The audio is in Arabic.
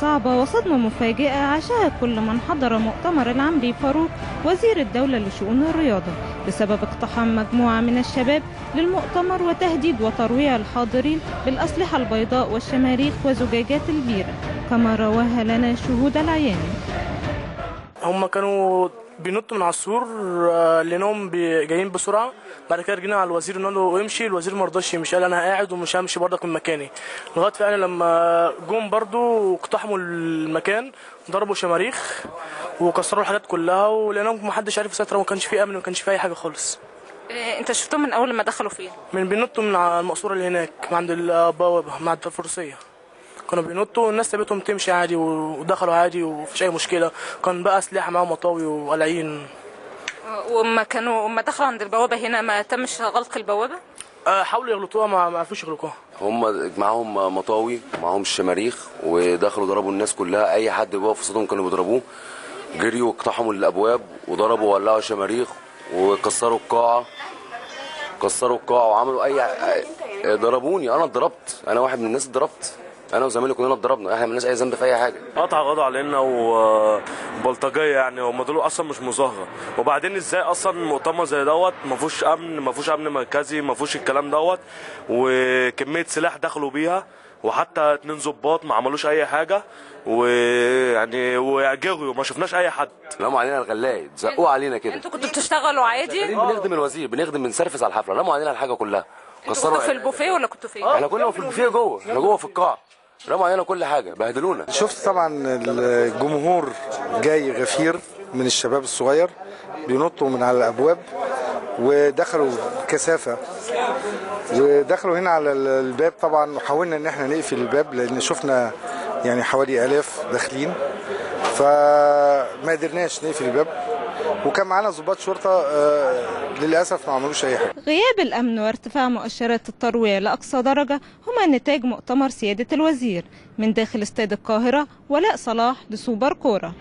صعبة وصدمة مفاجئة عاشها كل من حضر مؤتمر العمري فاروق وزير الدولة لشؤون الرياضة بسبب اقتحام مجموعة من الشباب للمؤتمر وتهديد وترويع الحاضرين بالأسلحة البيضاء والشماريخ وزجاجات البيرة كما رواها لنا شهود العيان. هم كانوا بينطوا من على السور لانهم جايين بسرعه. بعد كده رجعنا على الوزير قلنا له امشي، الوزير ما رضاش يمشي، قال انا قاعد ومش همشي برضك من مكاني. لغايه فعلا لما جم برضو اقتحموا المكان، ضربوا شماريخ وكسروا الحاجات كلها، ولانهم ما حدش عارف يسيطر، وما كانش فيه امن، ما كانش فيه اي حاجه خالص. انت شفتهم من اول ما دخلوا فين؟ بينطوا من على المقصوره اللي هناك عند البوابه مع الفروسيه، كانوا بينطوا والناس سابتهم تمشي عادي ودخلوا عادي ومفيش اي مشكله. كان بقى اسلحه معاهم مطاوي وقلاعين. وما دخلوا عند البوابه هنا ما تمش غلق البوابه؟ حاولوا يغلطوها ما عرفوش يغلقوها. هم معاهم مطاوي ومعاهم الشماريخ ودخلوا ضربوا الناس كلها، اي حد بيقف قصادهم كانوا بيضربوه. جريوا واقتحموا الابواب وضربوا وولعوا شماريخ وكسروا القاعه، وعملوا ضربوني. انا اتضربت، انا واحد من الناس اتضربت، انا وزمايلي كلنا اتضربنا، احنا مالناش اي ذنب في اي حاجه. قضوا علينا وبلطجيه، يعني هم دول اصلا مش مظاهره. وبعدين ازاي اصلا مؤتمر زي دوت ما فيهوش امن مركزي، ما فيهوش الكلام دوت، وكميه سلاح دخلوا بيها، وحتى 2 ضباط ما عملوش اي حاجه، ويعني وجروا ما شفناش اي حد. لموا علينا الغلاية، زقوه علينا كده. انتوا كنتوا بتشتغلوا عادي؟ بنخدم الوزير، بنسرفس على الحفله، لموا علينا الحاجه كلها. كنتوا في البوفيه ولا كنتوا فين؟ احنا كنا في البوفيه جوه، احنا جوه في القاعه، رموا علينا كل حاجه، بهدلونا. شفت طبعا الجمهور جاي غفير من الشباب الصغير بينطوا من على الابواب ودخلوا بكثافه، ودخلوا هنا على الباب. طبعا وحاولنا ان احنا نقفل الباب لان شفنا يعني حوالي 1000 داخلين، فما قدرناش نقفل الباب، وكان معانا ضباط شرطه للاسف ما عملوش اي حاجه. غياب الامن وارتفاع مؤشرات الترويع لاقصى درجه هما نتاج مؤتمر سياده الوزير. من داخل استاد القاهره، ولاء صلاح لسوبر كوره.